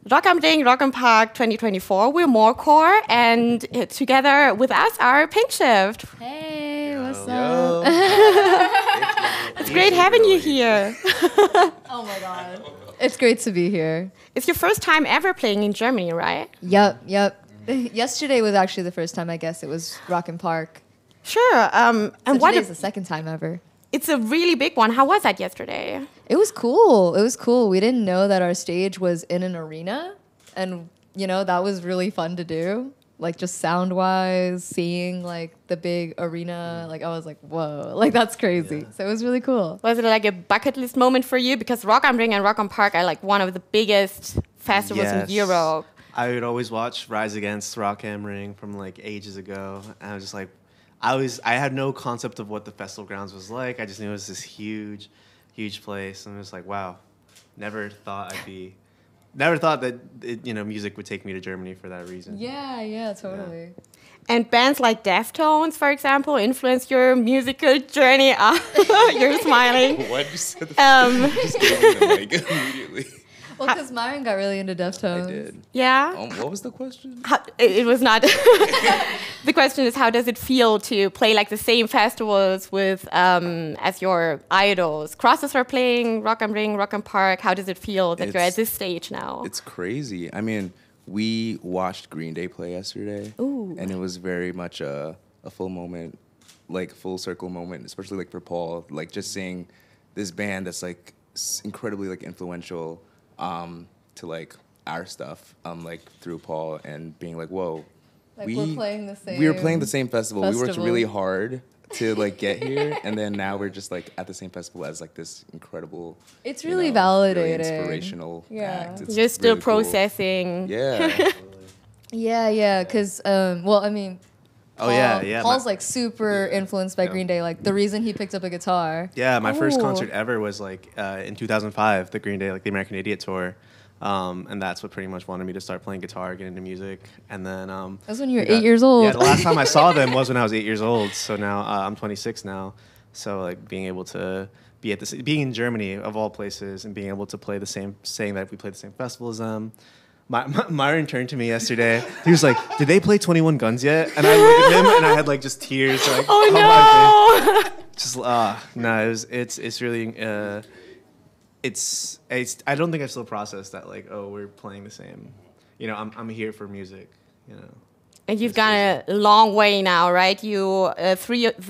Rock am Ring, Rock am Park 2024. We're MoreCore, and together with us are Pinkshift. Hey, what's up? It's great having you here. Oh my God. It's great to be here. It's your first time ever playing in Germany, right? Yep. Yesterday was actually the first time, I guess. It was Rock and Park. Sure. And today's the second time ever. It's a really big one. How was that yesterday? It was cool. We didn't know that our stage was in an arena. And, that was really fun to do. Like, just sound-wise, seeing, like, the big arena. Like, I was like, whoa. Like, that's crazy. Yeah. So it was really cool. Was it, like, a bucket list moment for you? Because Rock am Ring and Rock am Park are, like, one of the biggest festivals in Europe. I would always watch Rise Against Rock am Ring from, like, ages ago. And I was just like, I had no concept of what the festival grounds was like. I just knew it was this huge place. And I was like, wow, never thought that music would take me to Germany for that reason. Yeah, totally. Yeah. And bands like Deftones, for example, influenced your musical journey. You're smiling. Why did you say that? Just gave me the mic immediately. Well, because Myron got really into Deftones. I did. Yeah? What was the question? It was not. The question is, how does it feel to play like the same festivals with as your idols? Crosses are playing Rock am Ring, Rock am Park. How does it feel that you're at this stage now? It's crazy. I mean, we watched Green Day play yesterday. Ooh. And it was very much a full moment, like full circle moment, especially like for Paul, like just seeing this band that's like incredibly like influential to like our stuff, like through Paul, and being like, whoa, like we're playing the same. We were playing the same festival. We worked really hard to like get here, and then now we're just like at the same festival as like this incredible. It's really validating, really inspirational act. It's You're still really processing. Cool. Yeah. yeah, because I mean. Paul's like super influenced by Green Day. Like the reason he picked up a guitar. Yeah, my first concert ever was like in 2005, the Green Day, like the American Idiot tour, and that's what pretty much wanted me to start playing guitar, get into music, and then. That's when you were 8 years old. Yeah, the last time I saw them was when I was 8 years old. So now I'm 26 now. So like being able to being in Germany of all places and being able to play saying that we played the same festival as them. Myron turned to me yesterday. He was like, "Did they play 21 Guns yet?" And I looked at him, and I had like just tears. Like, oh no! Just no, it's really it's I don't think I've still processed that. Like, oh, we're playing the same. I'm here for music. And you've gone a long way now, right? You the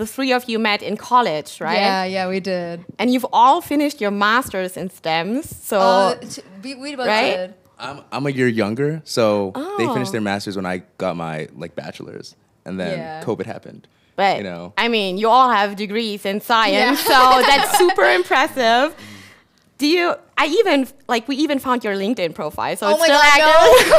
three of you met in college, right? Yeah, we did. And you've all finished your masters in STEMs. So we both did. I'm a year younger, so they finished their masters when I got my like bachelor's, and then COVID happened. But I mean, you all have degrees in science, so that's super impressive. We even found your LinkedIn profile, so it's still active.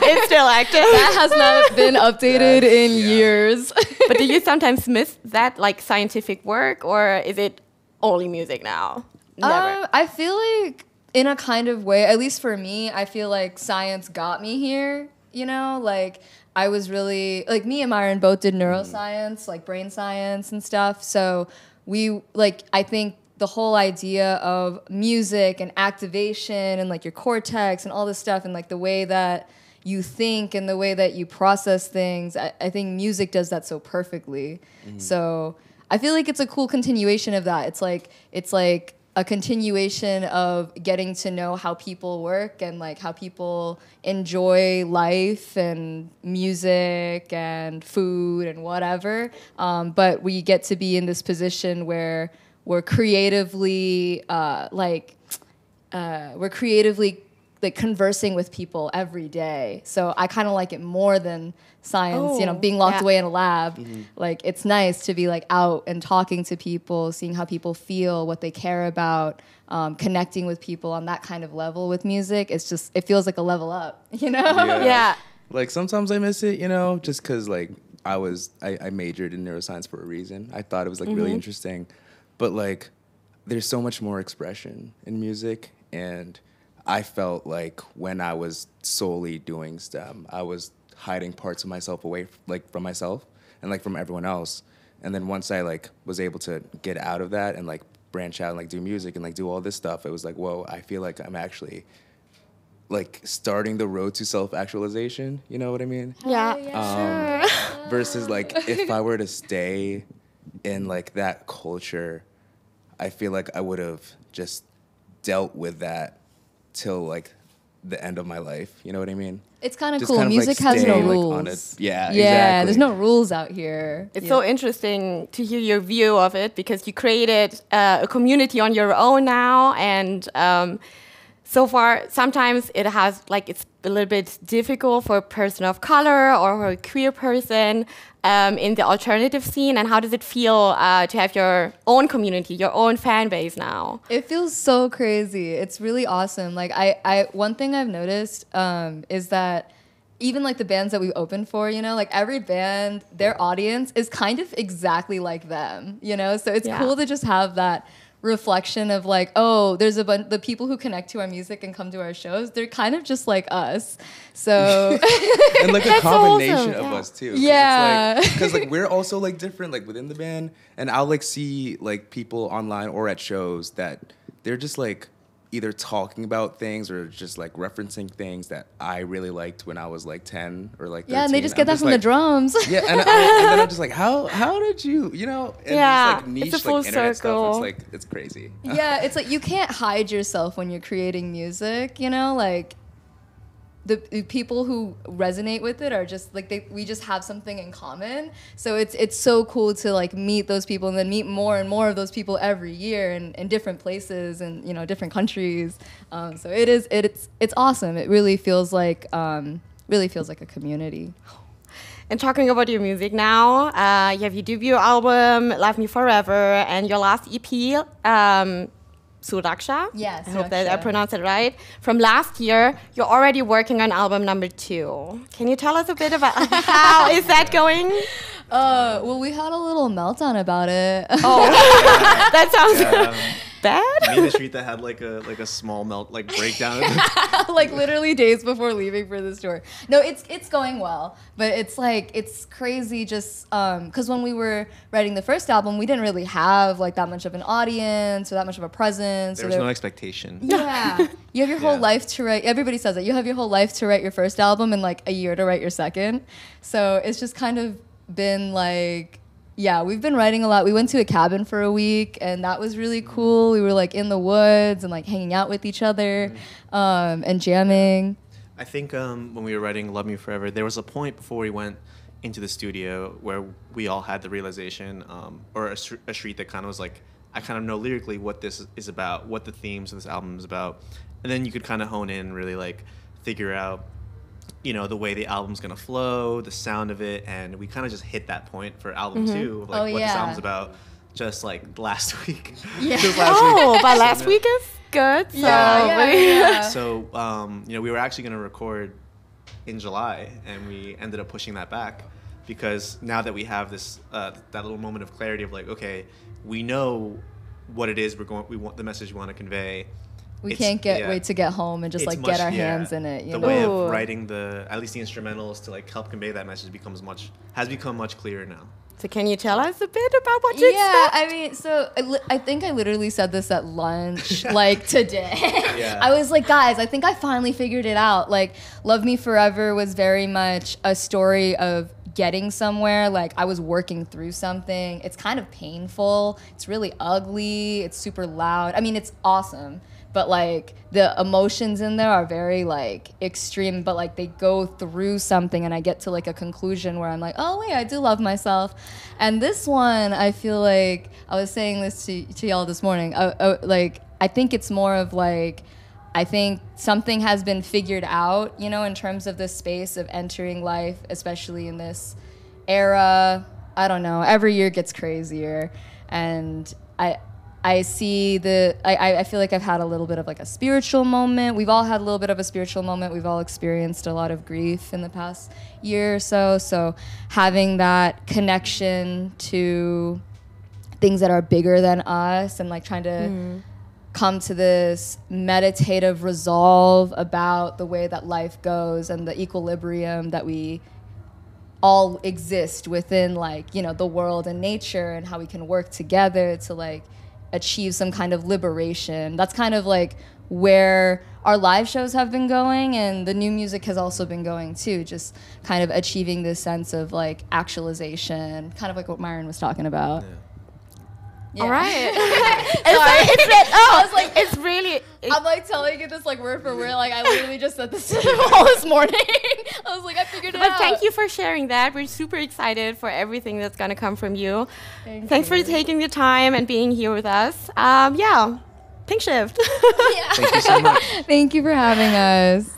It's still active. That has not been updated in years. But do you sometimes miss that like scientific work, or is it only music now? Never. I feel like in a kind of way, at least for me, I feel like science got me here, like I was really, like me and Myron both did neuroscience, like brain science and stuff. So I think the whole idea of music and activation and like your cortex and all this stuff and like the way that you think and the way that you process things, I think music does that so perfectly. So I feel like it's a cool continuation of that. It's like a continuation of getting to know how people work and like how people enjoy life and music and food and whatever. But we get to be in this position where we're creatively conversing with people every day. So I kind of like it more than science, being locked away in a lab. Like it's nice to be like out and talking to people, seeing how people feel, what they care about, connecting with people on that kind of level with music. It feels like a level up, Yeah. Like sometimes I miss it, just because like I majored in neuroscience for a reason. I thought it was like really interesting, but like there's so much more expression in music, and I felt like when I was solely doing STEM, I was hiding parts of myself away from myself and like from everyone else. And then once I like was able to get out of that and like branch out and like do music and like do all this stuff, it was like, whoa, I feel like I'm actually like starting the road to self-actualization, you know what I mean? Yeah. Versus like if I were to stay in like that culture, I feel like I would have just dealt with that till like the end of my life, you know what I mean? It's kind of Just cool. kind of, like, Music has no staying, like, rules. on it. Yeah, Yeah, exactly. there's no rules out here. It's so interesting to hear your view of it because you created a community on your own now, and so far sometimes it has like it's a little bit difficult for a person of color or for a queer person in the alternative scene. And how does it feel to have your own community, your own fan base now? It feels so crazy. It's really awesome. Like I one thing I've noticed is that even like the bands that we open for, you know, like every band, their audience is kind of exactly like them, you know? So it's cool to just have that reflection of like, oh, there's the people who connect to our music and come to our shows, they're kind of just like us. So and like a combination awesome. of us too. Yeah. Because like we're also like different like within the band, and I'll like see like people online or at shows that they're just like either talking about things or just like referencing things that I really liked when I was like 10 or like 13. yeah, and they just get that from like, the drums. Yeah, and then I'm just like, how did you, you know? And Yeah, just, like, niche, it's a full like, internet circle. stuff. It's like, it's crazy. Yeah, it's like you can't hide yourself when you're creating music, you know? Like the people who resonate with it are just like we just have something in common. So it's so cool to like meet those people and then meet more and more of those people every year in different places and, you know, different countries. So it's awesome. It really feels like a community. And talking about your music now, you have your debut album, Love Me Forever, and your last EP, Suraksha. Yes, I hope that I Suraksha. pronounced it right. From last year, you're already working on album number 2. Can you tell us a bit about how is that going? Well, we had a little meltdown about it. Oh, that sounds bad. Me and Ashrita had like a small breakdown. Like literally days before leaving for this tour. No, it's going well, but it's like it's crazy just because when we were writing the first album, we didn't really have like that much of an audience or that much of a presence. There was no expectation. Yeah, you have your whole Yeah. life to write. Everybody says that you have your whole life to write your first album and like a year to write your second. So it's just kind of been like. Yeah, we've been writing a lot. We went to a cabin for a week, and that was really cool. We were like in the woods and like hanging out with each other and jamming. I think when we were writing Love Me Forever, there was a point before we went into the studio where we all had the realization, or Ashrita kind of was like, I kind of know lyrically what this is about, what the themes of this album is about. And then you could kind of hone in and really like figure out, you know, the way the album's gonna flow, the sound of it, and we kind of just hit that point for album 2, of, like what this album's about, just like last week. Yeah. Just last week. Oh, but last week is good. So Yeah. So, you know, we were actually going to record in July, and we ended up pushing that back because now that we have this, that little moment of clarity of like, okay, we know what it is we want, the message we want to convey. We can't wait to get home and just like get our hands in it. You The know? way of writing at least the instrumentals to like help convey that message has become much clearer now. So can you tell us a bit about what you Yeah, expect? I mean, so I think I literally said this at lunch, like today. Yeah. I was like, guys, I think I finally figured it out. Like, Love Me Forever was very much a story of getting somewhere. Like, I was working through something. It's kind of painful. It's really ugly. It's super loud. I mean, it's awesome. But like the emotions in there are very like extreme, but like they go through something and I get to like a conclusion where I'm like, oh wait, I do love myself. And this one, I feel like, I was saying this to y'all this morning, like I think it's more of like, I think something has been figured out, you know, in terms of this space of entering life, especially in this era. I don't know, every year gets crazier. And I see I feel like I've had a little bit of like a spiritual moment. We've all had a little bit of a spiritual moment. We've all experienced a lot of grief in the past year or so. So having that connection to things that are bigger than us and like trying to come to this meditative resolve about the way that life goes and the equilibrium that we all exist within, like, you know, the world and nature and how we can work together to like achieve some kind of liberation. That's kind of like where our live shows have been going, and the new music has also been going too, just kind of achieving this sense of like actualization, kind of like what Myron was talking about. Yeah. All right. I was like, it's really. I'm like telling you this like word for word. Like I literally just said this to them all this morning. I was like, I figured it out. But thank you for sharing that. We're super excited for everything that's gonna come from you. Thanks for taking the time and being here with us. Yeah, Pinkshift. Thank you so much. Thank you for having us.